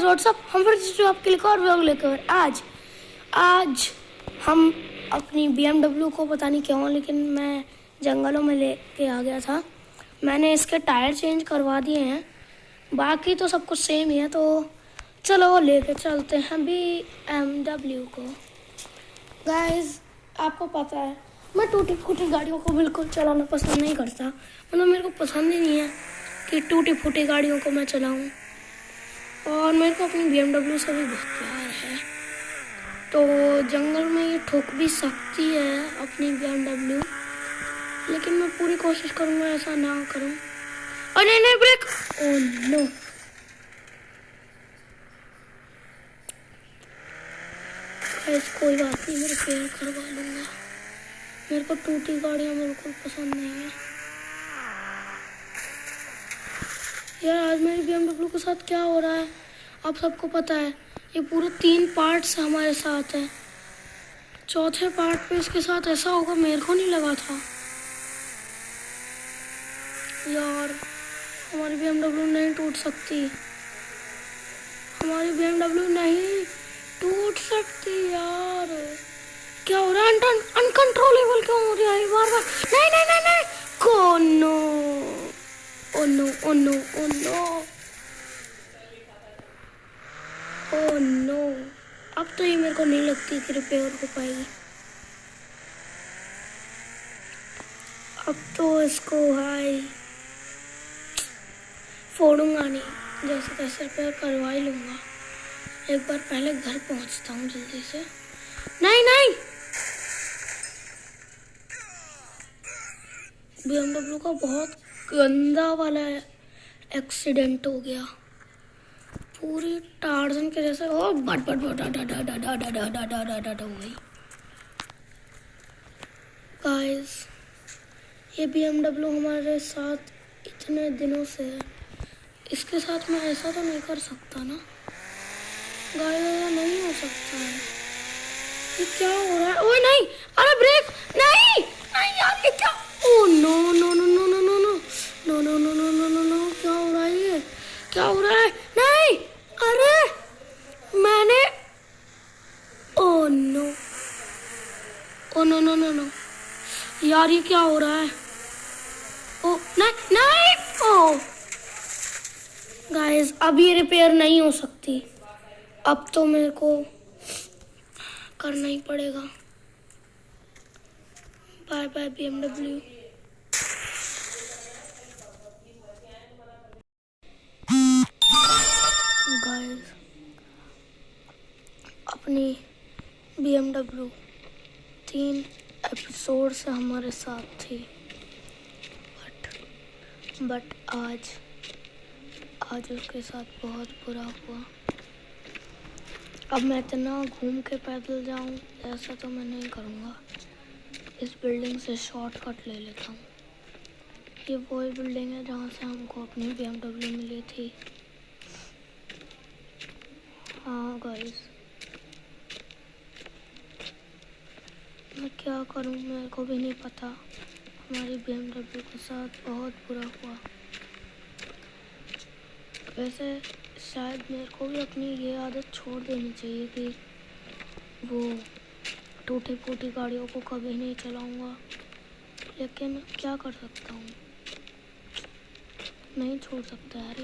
WhatsApp, हम फिर से आपके लिए और व्लॉग लेकर आज हम अपनी BMW को पता नहीं क्यों, लेकिन मैं जंगलों में लेके आ गया था। मैंने इसके टायर चेंज करवा दिए हैं, बाकी तो सब कुछ सेम ही है। तो चलो लेके चलते हैं BMW को। गाइस, आपको पता है मैं टूटी फूटी गाड़ियों को बिल्कुल चलाना पसंद नहीं करता। मतलब मेरे को पसंद ही नहीं है कि टूटी फूटी गाड़ियों को मैं चलाऊं, और मेरे को अपनी BMW से भी बहुत प्यार है। तो जंगल में ये ठोक भी सकती है अपनी BMW, लेकिन मैं पूरी कोशिश करूंगा ऐसा ना करूं। और नहीं, ब्रेक! Oh no! कोई बात नहीं, मैं रिपेयर करवा लूंगा। मेरे को टूटी गाड़ियां बिल्कुल पसंद नहीं है यार। आज मेरी BMW के साथ क्या हो रहा है आप सबको पता है। ये पूरे 3 पार्ट्स हमारे साथ है। चौथे पार्ट पे इसके साथ ऐसा होगा मेरे को नहीं लगा था यार। हमारी BMW नहीं टूट सकती, हमारी BMW नहीं टूट सकती यार। क्या हो रहा है? अनकंट्रोलेबल क्यों हो रहा है बार बार? नहीं नहीं नहीं नहीं, कोनो! Oh no oh no oh no oh no! अब तो ये मेरे को नहीं लगती कि रिपेयर हो पाएगी। अब तो इसको हाई फोड़ूंगा नहीं, जैसे तैसे रिपेयर करवा ही लूंगा। एक बार पहले घर पहुंचता हूँ जल्दी से। नहीं नहीं, BMW का बहुत गंदा वाला एक्सीडेंट हो गया, पूरी टार्जन के जैसे हो बट हो गई। गाइस, ये BMW हमारे साथ इतने दिनों से है, इसके साथ मैं ऐसा तो नहीं कर सकता ना गाइस, नहीं हो सकता है। ये क्या हो रहा है? ओए नहीं, अरे ब्रेक! नहीं नहीं यार, ये क्या? Oh no no no no no no no no no no no no no no, क्या हो रहा है? ये क्या हो रहा है? नहीं, अरे मैंने oh no oh no no no no यार, ये क्या हो रहा है? ओ नहीं नहीं, ओ गाइस, अब ये रिपेयर नहीं हो सकती। अब तो मेरे को करना ही पड़ेगा। Bye bye BMW। गाइस, अपनी BMW 3 एपिसोड से हमारे साथ थी, बट आज उसके साथ बहुत बुरा हुआ। अब मैं इतना घूम के पैदल जाऊं ऐसा तो मैं नहीं करूँगा। इस बिल्डिंग से शॉर्टकट ले लेता हूँ। ये वही बिल्डिंग है जहाँ से हमको अपनी BMW मिली थी। हाँ गाइस, मैं क्या करूँ मेरे को भी नहीं पता। हमारी BMW के साथ बहुत बुरा हुआ। वैसे शायद मेरे को भी अपनी ये आदत छोड़ देनी चाहिए कि वो टूटी फूटी गाड़ियों को कभी नहीं चलाऊंगा, लेकिन क्या कर सकता हूँ, नहीं छोड़ सकता यार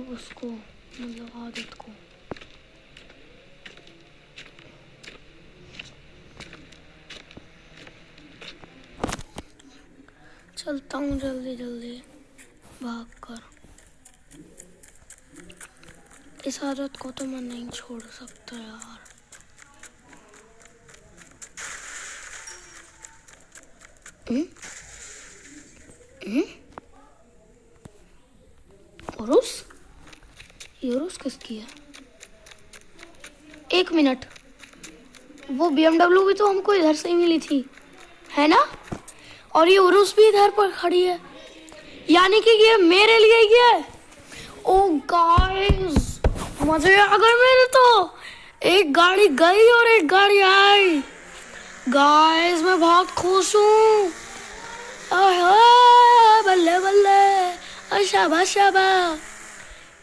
उसको, मतलब आदत को। चलता हूँ जल्दी जल्दी भाग कर। इस आदत को तो मैं नहीं छोड़ सकता यार। यूरोस किसकी है? एक मिनट, वो BMW भी तो हमको इधर से ही मिली थी, है ना? और ये उरुस भी इधर पर खड़ी है, यानी कि ये मेरे लिए ही है। ओ गाइस, मजे आ गए मेरे तो। एक गाड़ी गई और एक गाड़ी आई। गाइस, मैं बहुत खुश हूँ। बल्ले बल्ले, शाबाश शाबाश।